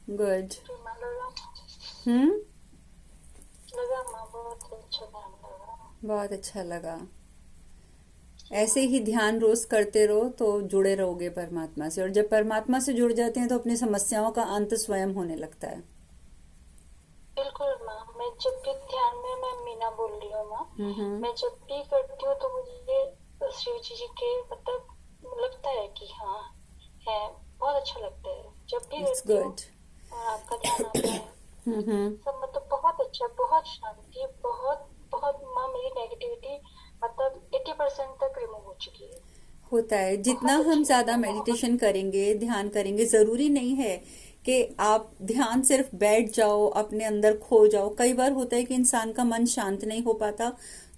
Good. फिर माँ लगा। हम्म। लगा माँ बहुत अच्छा ध्यान लगा। बहुत अच्छा लगा। ऐसे ही ध्यान रोज करते रहो तो जुड़े रहोगे परमात्मा से, और जब परमात्मा से जुड़ जाते हैं तो अपनी समस्याओं का अंत स्वयं होने लगता है। बिल्कुल माँ, मैं जब भी ध्यान में, मैं मीना बोल रही हूँ माँ, हम्म। मैं जब भी करती हूँ तो मुझे शिव जी के मतलब लगता है कि हाँ है, बहुत अच्छा लगता है जब भी इट्स करती हूँ। गुड। और आपका ध्यान आता है, हम्म। सब मतलब बहुत अच्छा, बहुत शांति, बहुत बहुत माँ, मेरी नेगेटिविटी मतलब 80% तक रिमूव हो चुकी है। होता है, जितना बहुत हम अच्छा लगता ज्यादा है बहुत। मेडिटेशन करेंगे, ध्यान करेंगे, जरूरी नहीं है कि आप ध्यान सिर्फ बैठ जाओ, अपने अंदर खो जाओ। कई बार होता है कि इंसान का मन शांत नहीं हो पाता,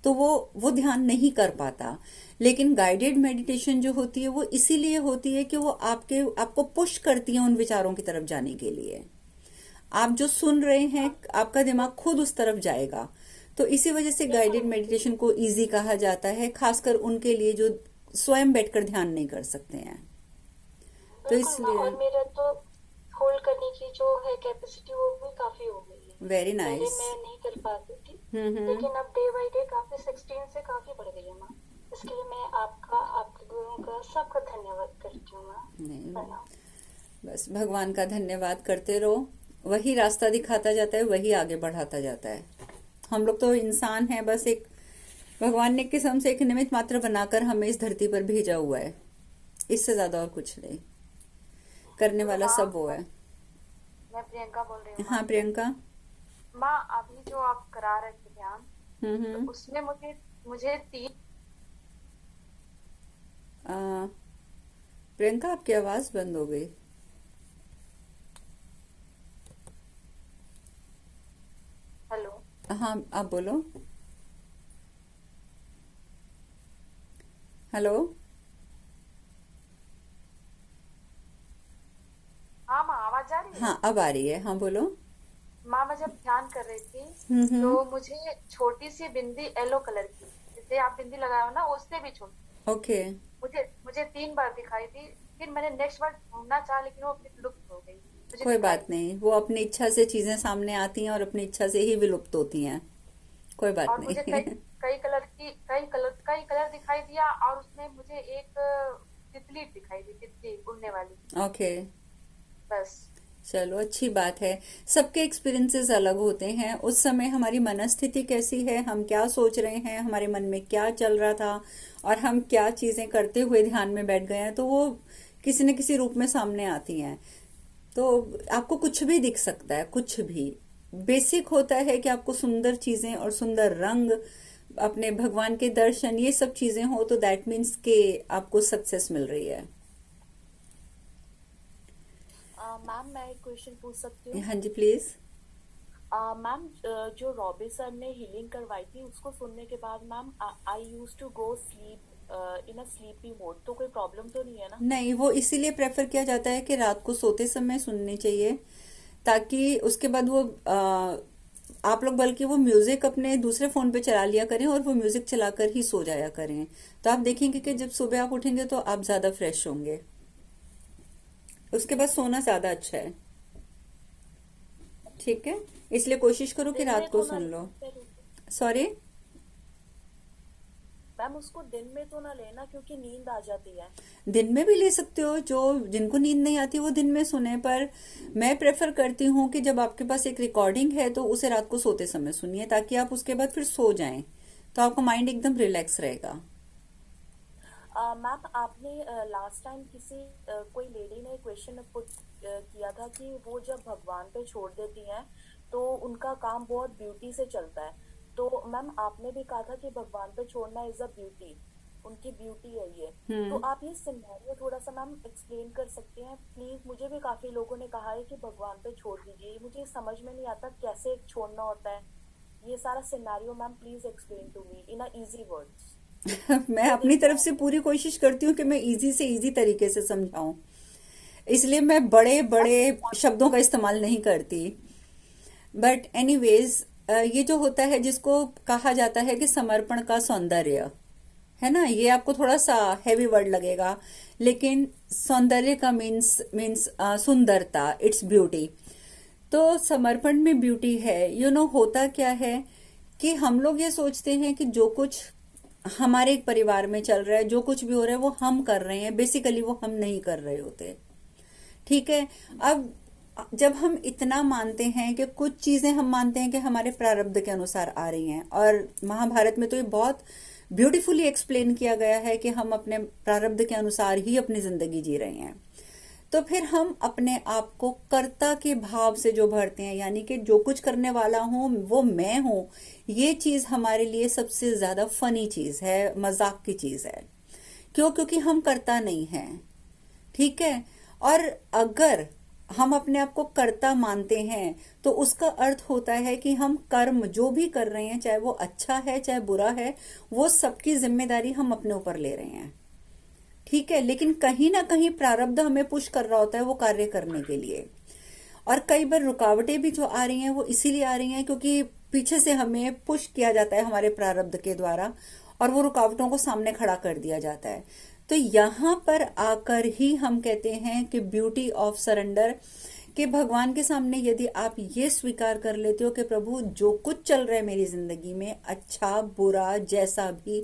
तो वो ध्यान नहीं कर पाता। लेकिन गाइडेड मेडिटेशन जो होती है वो इसीलिए होती है कि वो आपको पुश करती है उन विचारों की तरफ जाने के लिए। आप जो सुन रहे हैं, हाँ, आपका दिमाग खुद उस तरफ जाएगा। तो इसी वजह से बिल्कुल गाइडेड बिल्कुल। मेडिटेशन को इजी कहा जाता है, खासकर उनके लिए जो स्वयं बैठकर ध्यान नहीं कर सकते हैं। तो बिल्कुल माँ, इसलिए और मेरा तो होल्ड करने की जो है कैपेसिटी वो भी काफी हो गई है। वेरी पहले नाइस। मैं नहीं कर पाती थी, हम्म। लेकिन अब डे बाई डे काफी 16 से काफी बढ़ गई है माँ। इसके लिए मैं आपका, आपके गुरुओं का, सबका धन्यवाद करती हूँ माँ। नहीं, प्रणाम। बस भगवान का धन्यवाद करते रहो। वही रास्ता दिखाता जाता है, वही आगे बढ़ाता जाता है। हम लोग तो इंसान हैं, बस एक भगवान ने किस्म से एक निमित्त मात्र बनाकर हमें इस धरती पर भेजा हुआ है। इससे ज्यादा और कुछ नहीं। करने तो वाला माँ, सब वो है। मैं प्रियंका बोल रही हूँ हाँ माँ। प्रियंका। माँ, अभी जो आप करा रहे थे ध्यान, तो हम्म। उसमें मुझे मुझे तीन। आ, प्रियंका आपकी आवाज बंद हो गई। हेलो। हाँ आप बोलो। हेलो। हाँ माँ, आवाज आ रही है। हाँ अब आ रही है, हाँ बोलो। माँ, मैं जब ध्यान कर रही थी तो हम्म। मुझे छोटी सी बिंदी येलो कलर की, जैसे आप बिंदी लगाए हो ना, उससे भी छोटी, ओके। मुझे मुझे 3 बार दिखाई दी। फिर मैंने नेक्स्ट बार ढूंढना चाहा, लेकिन वो फिर लुप्त हो गई, मुझे कोई दिखाई बात नहीं दी। नहीं, वो अपनी इच्छा से चीजें सामने आती हैं और अपनी इच्छा से ही विलुप्त होती हैं। कोई बात और मुझे नहीं। कई कलर दिखाई दिया, और उसमें मुझे एक तितली दिखाई दी, तितली उड़ने वाली। ओके। बस। चलो अच्छी बात है। सबके एक्सपीरियंसेस अलग होते हैं। उस समय हमारी मनस्थिति कैसी है, हम क्या सोच रहे हैं, हमारे मन में क्या चल रहा था, और हम क्या चीजें करते हुए ध्यान में बैठ गए हैं, तो वो किसी न किसी रूप में सामने आती हैं। तो आपको कुछ भी दिख सकता है, कुछ भी। बेसिक होता है कि आपको सुंदर चीजें और सुंदर रंग, अपने भगवान के दर्शन, ये सब चीजें हो तो दैट मीन्स के आपको सक्सेस मिल रही है। मैम, मैं एक क्वेश्चन पूछ सकती हूँ। हाँ जी प्लीज। मैम, जो रॉबी सर ने हीलिंग करवाई थी, उसको सुनने के बाद ma'am I used to go sleep in a sleepy mode, तो कोई प्रॉब्लम तो नहीं है ना? नहीं, वो इसीलिए प्रेफर किया जाता है कि रात को सोते समय सुननी चाहिए, ताकि उसके बाद वो आप लोग बल्कि वो म्यूजिक अपने दूसरे फोन पे चला लिया करें और वो म्यूजिक चलाकर ही सो जाया करें। तो आप देखेंगे कि जब सुबह आप उठेंगे तो आप ज्यादा फ्रेश होंगे। उसके बाद सोना ज्यादा अच्छा है। ठीक है। इसलिए कोशिश करो कि दिन रात में को तो ना सुन लो। लेते हैं। सॉरी। मैम, उसको दिन में तो ना लेना, क्योंकि नींद आ जाती है। दिन में भी ले सकते हो, जो जिनको नींद नहीं आती वो दिन में सुने, पर मैं प्रेफर करती हूँ कि जब आपके पास एक रिकॉर्डिंग है तो उसे रात को सोते समय सुनिए, ताकि आप उसके बाद फिर सो जाएं, तो आपका माइंड एकदम रिलैक्स रहेगा। मैम, आपने लास्ट टाइम कोई लेडी ने क्वेश्चन पुट किया था कि वो जब भगवान पे छोड़ देती हैं तो उनका काम बहुत ब्यूटी से चलता है। तो मैम, आपने भी कहा था कि भगवान पे छोड़ना इज अ ब्यूटी, उनकी ब्यूटी है ये। तो हम्म। आप ये सिनेरियो थोड़ा सा मैम एक्सप्लेन कर सकते हैं प्लीज? मुझे भी काफी लोगों ने कहा है कि भगवान पे छोड़ दीजिए, मुझे समझ में नहीं आता कैसे छोड़ना होता है। ये सारा scenario ma'am please explain to me in a easy words. मैं मुझे अपनी देखना तरफ है। से पूरी कोशिश करती हूँ कि मैं इजी से इजी तरीके से समझाऊं, इसलिए मैं बड़े बस बड़े एक शब्दों का इस्तेमाल नहीं करती। बट एनीवेज, ये जो होता है जिसको कहा जाता है कि समर्पण का सौंदर्य, है ना, ये आपको थोड़ा सा हैवी वर्ड लगेगा, लेकिन सौंदर्य का मीन्स सुंदरता, इट्स ब्यूटी। तो समर्पण में ब्यूटी है। होता क्या है कि हम लोग ये सोचते हैं कि जो कुछ हमारे एक परिवार में चल रहा है, जो कुछ भी हो रहा है वो हम कर रहे हैं, बेसिकली वो हम नहीं कर रहे होते। ठीक है। अब जब हम इतना मानते हैं कि कुछ चीजें हम मानते हैं कि हमारे प्रारब्ध के अनुसार आ रही हैं, और महाभारत में तो ये बहुत ब्यूटीफुली एक्सप्लेन किया गया है कि हम अपने प्रारब्ध के अनुसार ही अपनी जिंदगी जी रहे हैं, तो फिर हम अपने आप को कर्ता के भाव से जो भरते हैं, यानी कि जो कुछ करने वाला हूं वो मैं हूं, ये चीज हमारे लिए सबसे ज्यादा फनी चीज है, मजाक की चीज है। क्यों? क्योंकि हम कर्ता नहीं हैं। ठीक है। और अगर हम अपने आप को कर्ता मानते हैं तो उसका अर्थ होता है कि हम कर्म जो भी कर रहे हैं, चाहे वो अच्छा है चाहे बुरा है, वो सबकी जिम्मेदारी हम अपने ऊपर ले रहे हैं। ठीक है। लेकिन कहीं ना कहीं प्रारब्ध हमें पुश कर रहा होता है वो कार्य करने के लिए, और कई बार रुकावटें भी जो आ रही हैं वो इसीलिए आ रही हैं क्योंकि पीछे से हमें पुश किया जाता है हमारे प्रारब्ध के द्वारा, और वो रुकावटों को सामने खड़ा कर दिया जाता है। तो यहां पर आकर ही हम कहते हैं कि ब्यूटी ऑफ सरेंडर, कि भगवान के सामने यदि आप ये स्वीकार कर लेते हो कि प्रभु जो कुछ चल रहा है मेरी जिंदगी में, अच्छा बुरा जैसा भी,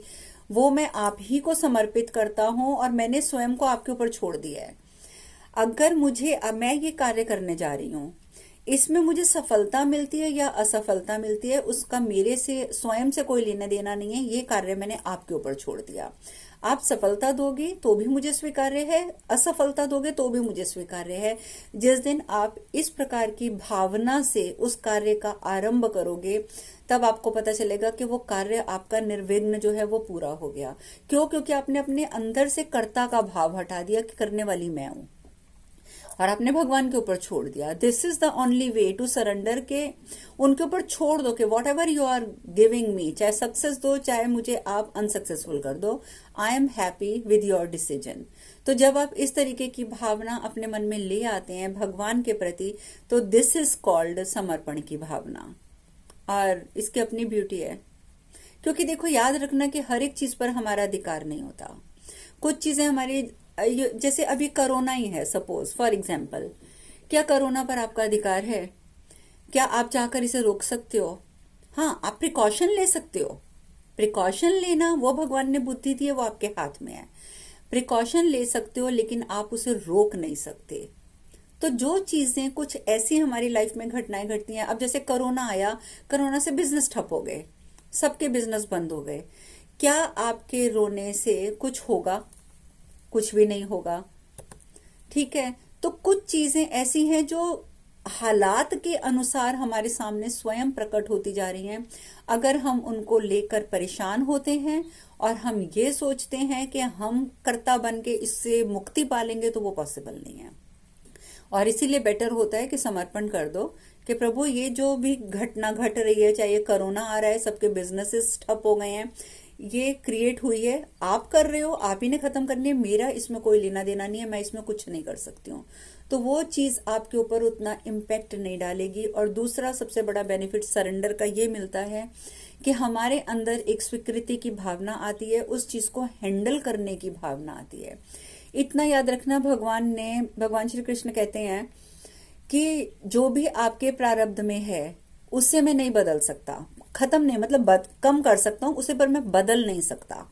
वो मैं आप ही को समर्पित करता हूं और मैंने स्वयं को आपके ऊपर छोड़ दिया है। अगर मुझे, अब मैं ये कार्य करने जा रही हूँ, इसमें मुझे सफलता मिलती है या असफलता मिलती है, उसका मेरे से स्वयं से कोई लेना देना नहीं है। ये कार्य मैंने आपके ऊपर छोड़ दिया। आप सफलता दोगे तो भी मुझे स्वीकार्य है, असफलता दोगे तो भी मुझे स्वीकार्य है। जिस दिन आप इस प्रकार की भावना से उस कार्य का आरंभ करोगे, तब आपको पता चलेगा कि वो कार्य आपका निर्विघ्न जो है वो पूरा हो गया। क्यों? क्योंकि आपने अपने अंदर से कर्ता का भाव हटा दिया कि करने वाली मैं हूं, और आपने भगवान के ऊपर छोड़ दिया। This is the only way to surrender, के उनके ऊपर छोड़ दो कि whatever you are giving me, चाहे सक्सेस दो चाहे मुझे आप अनसक्सेसफुल कर दो, I am happy with your decision. तो जब आप इस तरीके की भावना अपने मन में ले आते हैं भगवान के प्रति, तो दिस इज कॉल्ड समर्पण की भावना, और इसकी अपनी ब्यूटी है। क्योंकि देखो, याद रखना कि हर एक चीज पर हमारा अधिकार नहीं होता। कुछ चीजें हमारी, जैसे अभी कोरोना ही है सपोज फॉर एग्जाम्पल, क्या कोरोना पर आपका अधिकार है? क्या आप चाहकर इसे रोक सकते हो? हाँ, आप प्रिकॉशन ले सकते हो। प्रिकॉशन लेना वो भगवान ने बुद्धि दी है, वो आपके हाथ में है। प्रिकॉशन ले सकते हो, लेकिन आप उसे रोक नहीं सकते। तो जो चीजें कुछ ऐसी हमारी लाइफ में घटनाएं घटती हैं, अब जैसे कोरोना आया, कोरोना से बिजनेस ठप हो गए, सबके बिजनेस बंद हो गए। क्या आपके रोने से कुछ होगा? कुछ भी नहीं होगा। ठीक है। तो कुछ चीजें ऐसी हैं जो हालात के अनुसार हमारे सामने स्वयं प्रकट होती जा रही हैं। अगर हम उनको लेकर परेशान होते हैं और हम ये सोचते हैं कि हम कर्ता बन के इससे मुक्ति पालेंगे, तो वो पॉसिबल नहीं है। और इसीलिए बेटर होता है कि समर्पण कर दो कि प्रभु ये जो भी घटना घट रही है, चाहे ये कोरोना आ रहा है, सबके बिजनेसेस ठप हो गए हैं, ये क्रिएट हुई है, आप कर रहे हो, आप ही ने खत्म करनी है, मेरा इसमें कोई लेना देना नहीं है, मैं इसमें कुछ नहीं कर सकती हूँ। तो वो चीज आपके ऊपर उतना इम्पैक्ट नहीं डालेगी। और दूसरा सबसे बड़ा बेनिफिट सरेंडर का ये मिलता है कि हमारे अंदर एक स्वीकृति की भावना आती है, उस चीज को हैंडल करने की भावना आती है। इतना याद रखना, भगवान श्री कृष्ण कहते हैं कि जो भी आपके प्रारब्ध में है उससे मैं नहीं बदल सकता, खत्म नहीं, मतलब कम कर सकता हूं उसे, पर मैं बदल नहीं सकता।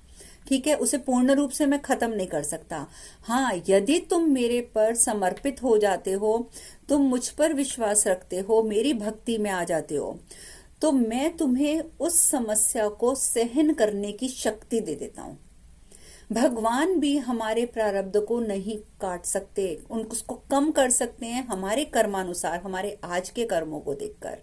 ठीक है। उसे पूर्ण रूप से मैं खत्म नहीं कर सकता। हाँ, यदि तुम मेरे पर समर्पित हो जाते हो, तुम मुझ पर विश्वास रखते हो, मेरी भक्ति में आ जाते हो, तो मैं तुम्हें उस समस्या को सहन करने की शक्ति दे देता हूं। भगवान भी हमारे प्रारब्ध को नहीं काट सकते, उसको कम कर सकते हैं हमारे कर्मानुसार, हमारे आज के कर्मों को देखकर,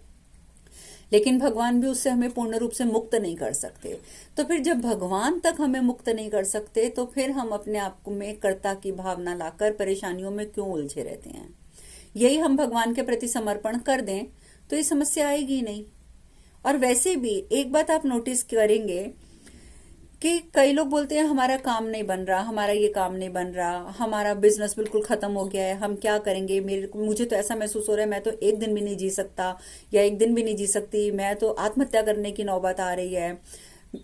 लेकिन भगवान भी उससे हमें पूर्ण रूप से मुक्त नहीं कर सकते। तो फिर जब भगवान तक हमें मुक्त नहीं कर सकते, तो फिर हम अपने आप में कर्ता की भावना लाकर परेशानियों में क्यों उलझे रहते हैं? यही हम भगवान के प्रति समर्पण कर दें तो ये समस्या आएगी नहीं। और वैसे भी एक बात आप नोटिस करेंगे कि कई लोग बोलते हैं हमारा काम नहीं बन रहा, हमारा ये काम नहीं बन रहा, हमारा बिजनेस बिल्कुल खत्म हो गया है, हम क्या करेंगे, मुझे तो ऐसा महसूस हो रहा है मैं तो एक दिन भी नहीं जी सकता, या एक दिन भी नहीं जी सकती, मैं तो आत्महत्या करने की नौबत आ रही है।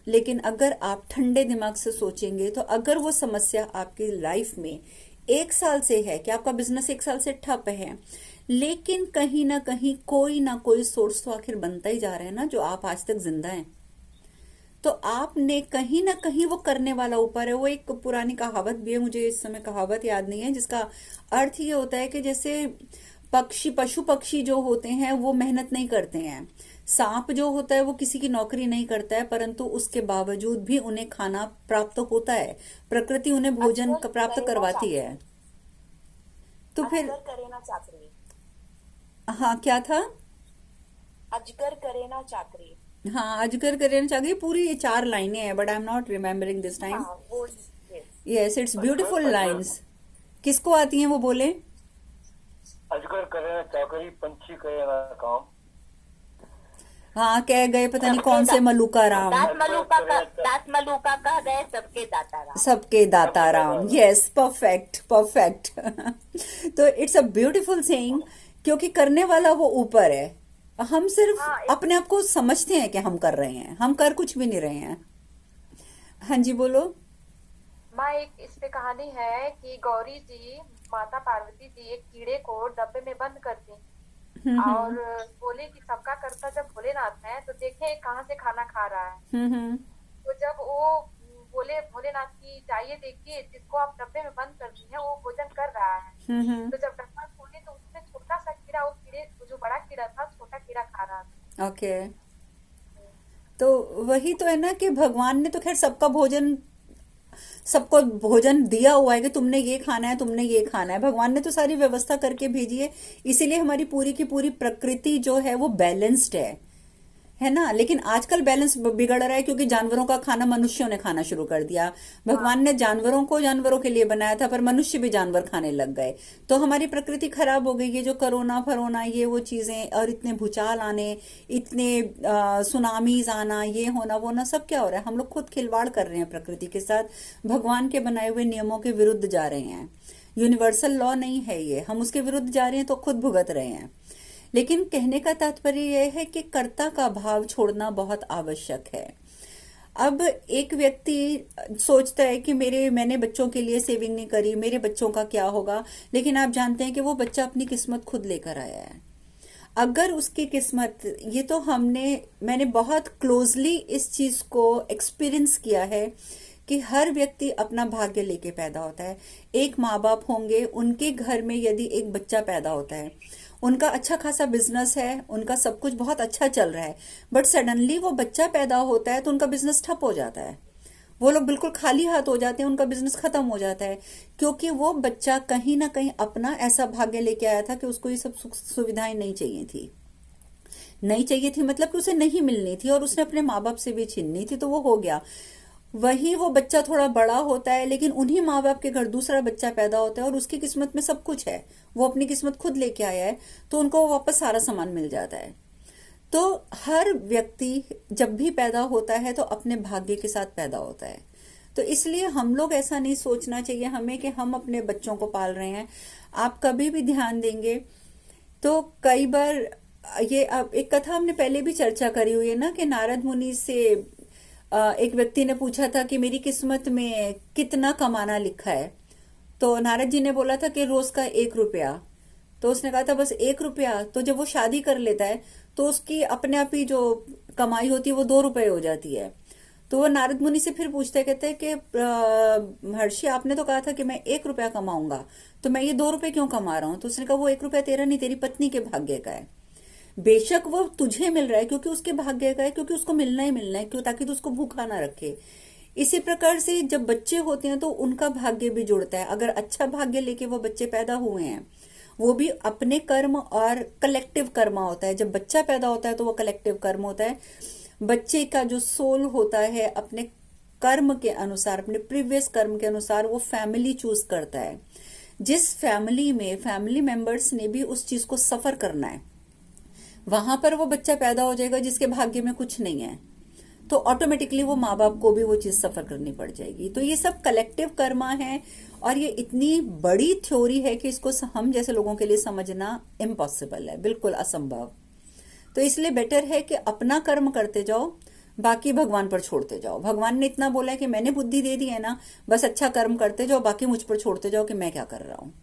लेकिन अगर आप ठंडे दिमाग से सोचेंगे, तो अगर वो समस्या आपकी लाइफ में एक साल से है कि आपका बिजनेस एक साल से ठप है, लेकिन कहीं ना कोई सोर्स तो आखिर बनता ही जा रहा है ना, जो आप आज तक जिंदा हैं। तो आपने कहीं ना कहीं वो करने वाला ऊपर है। वो एक पुरानी कहावत भी है, मुझे इस समय कहावत याद नहीं है, जिसका अर्थ ये होता है कि जैसे पशु पक्षी जो होते हैं वो मेहनत नहीं करते हैं, सांप जो होता है वो किसी की नौकरी नहीं करता है, परंतु उसके बावजूद भी उन्हें खाना प्राप्त होता है, प्रकृति उन्हें भोजन अजगर प्राप्त करे ना करवाती है। चाकरी। तो फिर अजगर करे ना चाकरी। हाँ, क्या था? अजगर करे ना चाकरी। हाँ, अजगर करें चाहिए, पूरी ये 4 लाइनें हैं, but I am not remembering this time. हाँ वो yes। यस, इट्स अजगर ब्यूटीफुल अजगर लाइन्स। किसको आती हैं वो बोले? अजगर करे ना चाकरी, पंछी करे ना काम। हाँ, कह गए पता नहीं सबके कौन से मलूका राम। दास मलूका कह गए सबके दाता राम। सबके दाता सबके राम। दाता यस, परफेक्ट परफेक्ट। तो इट्स अ ब्यूटीफुल सेइंग, क्योंकि करने वाला वो ऊपर है। हम सिर्फ हाँ अपने आप को समझते हैं कि हम कर रहे हैं, हम कर कुछ भी नहीं रहे हैं। हाँ जी, बोलो। माँ एक इस पे कहानी है कि गौरी जी माता पार्वती जी एक कीड़े को डब्बे में बंद कर दी और बोले कि सबका कर्ता जब भोलेनाथ है तो देखे कहाँ से खाना खा रहा है। हम्म। तो जब वो बोले भोलेनाथ की जाइए देखिए जिसको आप डब्बे में बंद कर दी है वो भोजन कर रहा है। हम्म। तो जब डब्बा खोले तो उसमें छोटा सा कीड़ा, वो कीड़े वो जो बड़ा कीड़ा था छोटा कीड़ा खा रहा था। ओके। तो वही तो है ना कि भगवान ने तो खैर सबको भोजन दिया हुआ है कि तुमने ये खाना है, तुमने ये खाना है। भगवान ने तो सारी व्यवस्था करके भेजी है, इसीलिए हमारी पूरी की पूरी प्रकृति जो है वो बैलेंस्ड है ना। लेकिन आजकल बैलेंस बिगड़ रहा है, क्योंकि जानवरों का खाना मनुष्यों ने खाना शुरू कर दिया। भगवान ने जानवरों को जानवरों के लिए बनाया था, पर मनुष्य भी जानवर खाने लग गए, तो हमारी प्रकृति खराब हो गई। ये जो कोरोना फरोना ये वो चीजें, और इतने भूचाल आने, इतने सुनामीज आना, ये होना वो ना, सब क्या हो रहा है? हम लोग खुद खिलवाड़ कर रहे हैं प्रकृति के साथ, भगवान के बनाए हुए नियमों के विरुद्ध जा रहे हैं। यूनिवर्सल लॉ नहीं है ये, हम उसके विरुद्ध जा रहे हैं तो खुद भुगत रहे हैं। लेकिन कहने का तात्पर्य यह है कि कर्ता का भाव छोड़ना बहुत आवश्यक है। अब एक व्यक्ति सोचता है कि मैंने बच्चों के लिए सेविंग नहीं करी, मेरे बच्चों का क्या होगा, लेकिन आप जानते हैं कि वो बच्चा अपनी किस्मत खुद लेकर आया है। अगर उसकी किस्मत, ये तो मैंने बहुत क्लोजली इस चीज को एक्सपीरियंस किया है कि हर व्यक्ति अपना भाग्य लेके पैदा होता है। एक माँ बाप होंगे, उनके घर में यदि एक बच्चा पैदा होता है, उनका अच्छा खासा बिजनेस है, उनका सब कुछ बहुत अच्छा चल रहा है, बट सडनली वो बच्चा पैदा होता है तो उनका बिजनेस ठप हो जाता है, वो लोग बिल्कुल खाली हाथ हो जाते हैं, उनका बिजनेस खत्म हो जाता है, क्योंकि वो बच्चा कहीं ना कहीं अपना ऐसा भाग्य लेके आया था कि उसको ये सब सुविधाएं नहीं चाहिए थी, मतलब कि उसे नहीं मिलनी थी, और उसने अपने माँ बाप से भी छीननी थी, तो वो हो गया। वही वो बच्चा थोड़ा बड़ा होता है, लेकिन उन्हीं माँ बाप के घर दूसरा बच्चा पैदा होता है और उसकी किस्मत में सब कुछ है, वो अपनी किस्मत खुद लेके आया है, तो उनको वापस सारा सामान मिल जाता है। तो हर व्यक्ति जब भी पैदा होता है तो अपने भाग्य के साथ पैदा होता है। तो इसलिए हम लोग ऐसा नहीं सोचना चाहिए हमें कि हम अपने बच्चों को पाल रहे हैं। आप कभी भी ध्यान देंगे तो कई बार एक कथा हमने पहले भी चर्चा करी हुई है ना, कि नारद मुनि से एक व्यक्ति ने पूछा था कि मेरी किस्मत में कितना कमाना लिखा है, तो नारद जी ने बोला था कि रोज का 1 रुपया। तो उसने कहा था बस 1 रुपया। तो जब वो शादी कर लेता है तो उसकी अपने आप ही जो कमाई होती है वो 2 रुपए हो जाती है। तो वो नारद मुनि से फिर पूछते कहते हैं कि महर्षि आपने तो कहा था कि मैं 1 रुपया कमाऊंगा, तो मैं ये 2 रुपए क्यों कमा रहा हूं? तो उसने कहा वो 1 रुपया तेरा नहीं, तेरी पत्नी के भाग्य का है। बेशक वो तुझे मिल रहा है क्योंकि उसके भाग्य का है, क्योंकि उसको मिलना ही मिलना है, क्यों? ताकि तू उसको भूखा ना रखे। इसी प्रकार से जब बच्चे होते हैं तो उनका भाग्य भी जुड़ता है। अगर अच्छा भाग्य लेके वो बच्चे पैदा हुए हैं, वो भी अपने कर्म और कलेक्टिव कर्म होता है। जब बच्चा पैदा होता है तो वो कलेक्टिव कर्म होता है। बच्चे का जो सोल होता है अपने कर्म के अनुसार, अपने प्रीवियस कर्म के अनुसार वो फैमिली चूज करता है। जिस फैमिली में फैमिली मेंबर्स ने भी उस चीज को सफर करना है, वहां पर वो बच्चा पैदा हो जाएगा जिसके भाग्य में कुछ नहीं है, तो ऑटोमेटिकली वो माँ बाप को भी वो चीज सफर करनी पड़ जाएगी। तो ये सब कलेक्टिव कर्मा है, और ये इतनी बड़ी थ्योरी है कि इसको हम जैसे लोगों के लिए समझना इम्पॉसिबल है, बिल्कुल असंभव। तो इसलिए बेटर है कि अपना कर्म करते जाओ, बाकी भगवान पर छोड़ते जाओ। भगवान ने इतना बोला है कि मैंने बुद्धि दे दी है ना, बस अच्छा कर्म करते जाओ, बाकी मुझ पर छोड़ते जाओ कि मैं क्या कर रहा हूँ।